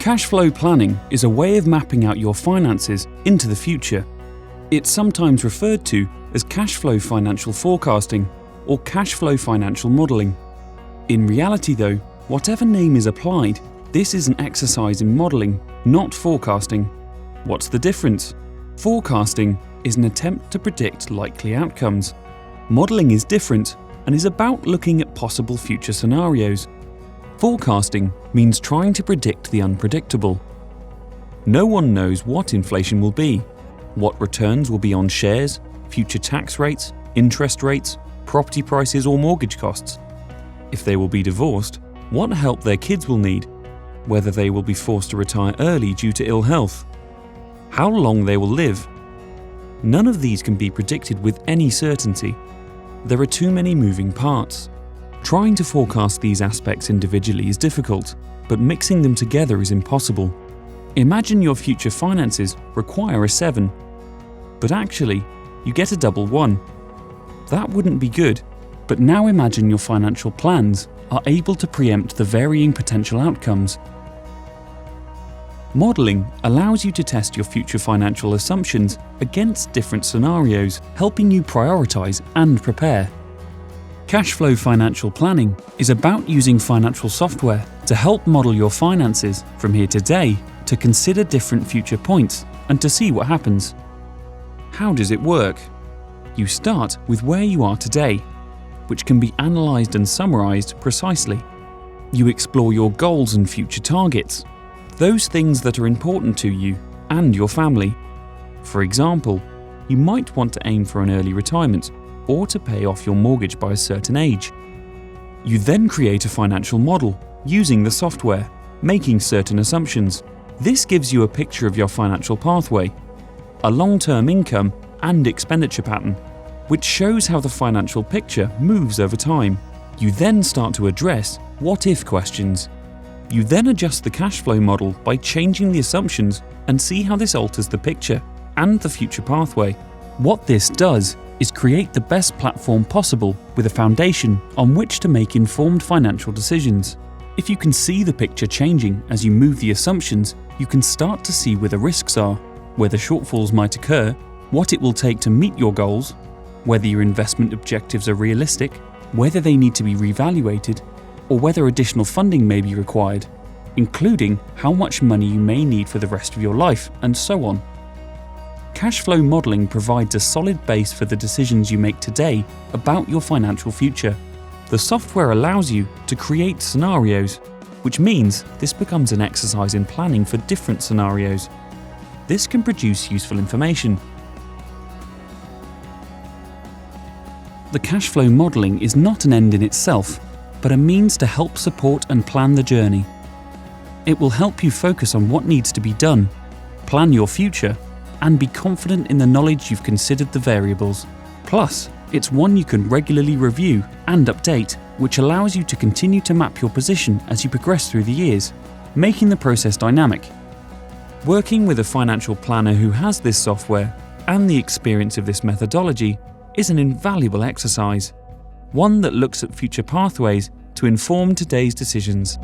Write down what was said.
Cash flow planning is a way of mapping out your finances into the future. It's sometimes referred to as cash flow financial forecasting or cash flow financial modelling. In reality though, whatever name is applied, this is an exercise in modelling, not forecasting. What's the difference? Forecasting is an attempt to predict likely outcomes. Modelling is different and is about looking at possible future scenarios. Forecasting means trying to predict the unpredictable. No one knows what inflation will be, what returns will be on shares, future tax rates, interest rates, property prices or mortgage costs. If they will be divorced, what help their kids will need, whether they will be forced to retire early due to ill health, how long they will live. None of these can be predicted with any certainty. There are too many moving parts. Trying to forecast these aspects individually is difficult, but mixing them together is impossible. Imagine your future finances require a 7, but actually, you get a double 1. That wouldn't be good, but now imagine your financial plans are able to preempt the varying potential outcomes. Modelling allows you to test your future financial assumptions against different scenarios, helping you prioritise and prepare. Cash flow financial planning is about using financial software to help model your finances from here today to consider different future points and to see what happens. How does it work? You start with where you are today, which can be analysed and summarised precisely. You explore your goals and future targets, those things that are important to you and your family. For example, you might want to aim for an early retirement or to pay off your mortgage by a certain age. You then create a financial model using the software, making certain assumptions. This gives you a picture of your financial pathway, a long-term income and expenditure pattern, which shows how the financial picture moves over time. You then start to address what-if questions. You then adjust the cash flow model by changing the assumptions and see how this alters the picture and the future pathway. What this does is create the best platform possible with a foundation on which to make informed financial decisions. If you can see the picture changing as you move the assumptions, you can start to see where the risks are, where the shortfalls might occur, what it will take to meet your goals, whether your investment objectives are realistic, whether they need to be reevaluated, or whether additional funding may be required, including how much money you may need for the rest of your life, and so on. Cash flow modelling provides a solid base for the decisions you make today about your financial future. The software allows you to create scenarios, which means this becomes an exercise in planning for different scenarios. This can produce useful information. The cash flow modelling is not an end in itself, but a means to help support and plan the journey. It will help you focus on what needs to be done, plan your future, and be confident in the knowledge you've considered the variables. Plus, it's one you can regularly review and update, which allows you to continue to map your position as you progress through the years, making the process dynamic. Working with a financial planner who has this software and the experience of this methodology is an invaluable exercise, one that looks at future pathways to inform today's decisions.